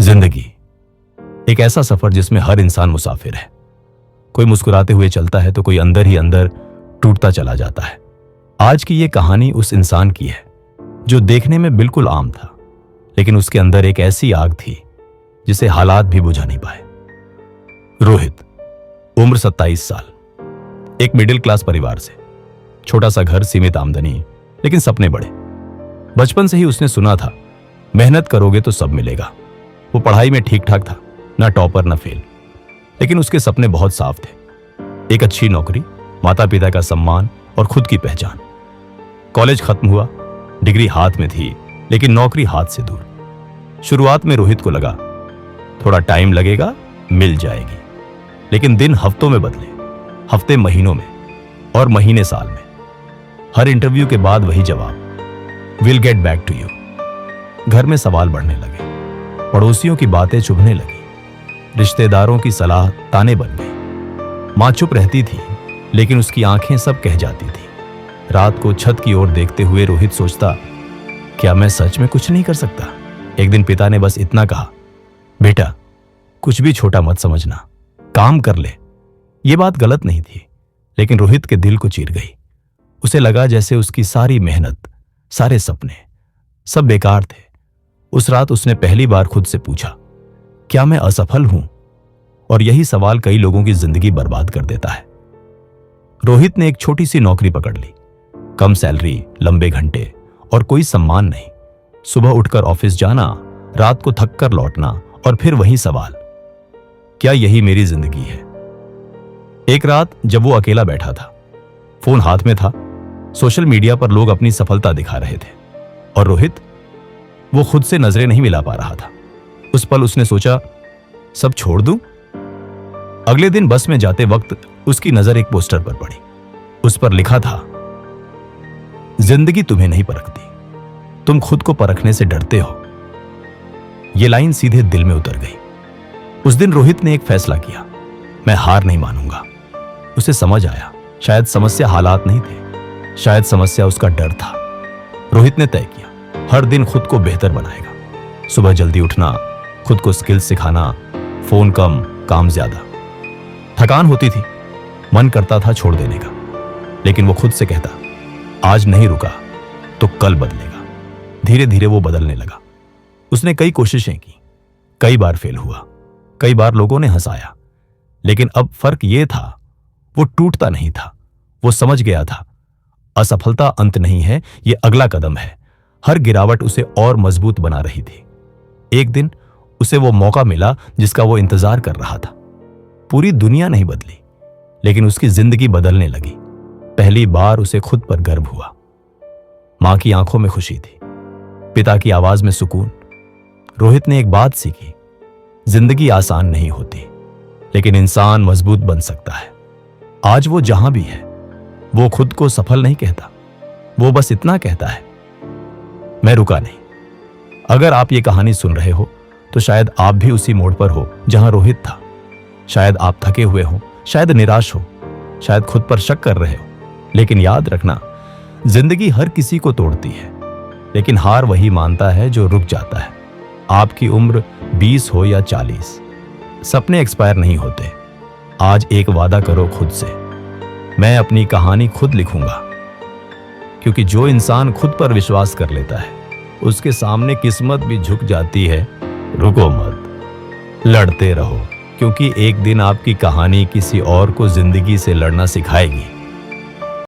जिंदगी एक ऐसा सफर जिसमें हर इंसान मुसाफिर है। कोई मुस्कुराते हुए चलता है तो कोई अंदर ही अंदर टूटता चला जाता है। आज की ये कहानी उस इंसान की है जो देखने में बिल्कुल आम था, लेकिन उसके अंदर एक ऐसी आग थी जिसे हालात भी बुझा नहीं पाए। रोहित, उम्र 27 साल, एक मिडिल क्लास परिवार से, छोटा सा घर, सीमित आमदनी, लेकिन सपने बड़े। बचपन से ही उसने सुना था मेहनत करोगे तो सब मिलेगा। वो पढ़ाई में ठीक ठाक था, ना टॉपर ना फेल, लेकिन उसके सपने बहुत साफ थे। एक अच्छी नौकरी, माता पिता का सम्मान और खुद की पहचान। कॉलेज खत्म हुआ, डिग्री हाथ में थी, लेकिन नौकरी हाथ से दूर। शुरुआत में रोहित को लगा थोड़ा टाइम लगेगा, मिल जाएगी, लेकिन दिन हफ्तों में बदले, हफ्ते महीनों में और महीने साल में। हर इंटरव्यू के बाद वही जवाब, will get back to you. घर में सवाल बढ़ने लगे, पड़ोसियों की बातें चुभने लगी, रिश्तेदारों की सलाह ताने बन गई। मां चुप रहती थी, लेकिन उसकी आंखें सब कह जाती थी। रात को छत की ओर देखते हुए रोहित सोचता, क्या मैं सच में कुछ नहीं कर सकता? एक दिन पिता ने बस इतना कहा, बेटा कुछ भी छोटा मत समझना, काम कर ले। ये बात गलत नहीं थी, लेकिन रोहित के दिल को चीर गई। उसे लगा जैसे उसकी सारी मेहनत, सारे सपने सब बेकार थे। उस रात उसने पहली बार खुद से पूछा, क्या मैं असफल हूं? और यही सवाल कई लोगों की जिंदगी बर्बाद कर देता है। रोहित ने एक छोटी सी नौकरी पकड़ ली, कम सैलरी, लंबे घंटे और कोई सम्मान नहीं। सुबह उठकर ऑफिस जाना, रात को थक कर लौटना और फिर वही सवाल, क्या यही मेरी जिंदगी है? एक रात जब वो अकेला बैठा था, फोन हाथ में था, सोशल मीडिया पर लोग अपनी सफलता दिखा रहे थे और रोहित, वो खुद से नजरें नहीं मिला पा रहा था। उस पल उसने सोचा, सब छोड़ दूं? अगले दिन बस में जाते वक्त उसकी नजर एक पोस्टर पर पड़ी। उस पर लिखा था, जिंदगी तुम्हें नहीं परखती, तुम खुद को परखने से डरते हो। यह लाइन सीधे दिल में उतर गई। उस दिन रोहित ने एक फैसला किया, मैं हार नहीं मानूंगा। उसे समझ आया, शायद समस्या हालात नहीं थे, शायद समस्या उसका डर था। रोहित ने तय किया, हर दिन खुद को बेहतर बनाएगा। सुबह जल्दी उठना, खुद को स्किल्स सिखाना, फोन कम, काम ज्यादा। थकान होती थी, मन करता था छोड़ देने का, लेकिन वो खुद से कहता, आज नहीं रुका तो कल बदलेगा। धीरे धीरे वो बदलने लगा। उसने कई कोशिशें की, कई बार फेल हुआ, कई बार लोगों ने हंसाया, लेकिन अब फर्क ये था, वो टूटता नहीं था। वो समझ गया था, असफलता अंत नहीं है, ये अगला कदम है। हर गिरावट उसे और मजबूत बना रही थी। एक दिन उसे वो मौका मिला जिसका वो इंतजार कर रहा था। पूरी दुनिया नहीं बदली, लेकिन उसकी जिंदगी बदलने लगी। पहली बार उसे खुद पर गर्व हुआ। मां की आंखों में खुशी थी, पिता की आवाज में सुकून। रोहित ने एक बात सीखी, जिंदगी आसान नहीं होती, लेकिन इंसान मजबूत बन सकता है। आज वो जहां भी है, वो खुद को सफल नहीं कहता, वो बस इतना कहता है, मैं रुका नहीं। अगर आप ये कहानी सुन रहे हो तो शायद आप भी उसी मोड़ पर हो जहां रोहित था। शायद आप थके हुए हो, शायद निराश हो, शायद खुद पर शक कर रहे हो, लेकिन याद रखना, जिंदगी हर किसी को तोड़ती है, लेकिन हार वही मानता है जो रुक जाता है। आपकी उम्र 20 हो या 40, सपने एक्सपायर नहीं होते। आज एक वादा करो खुद से, मैं अपनी कहानी खुद लिखूंगा, क्योंकि जो इंसान खुद पर विश्वास कर लेता है, उसके सामने किस्मत भी झुक जाती है। रुको मत, लड़ते रहो, क्योंकि एक दिन आपकी कहानी किसी और को जिंदगी से लड़ना सिखाएगी।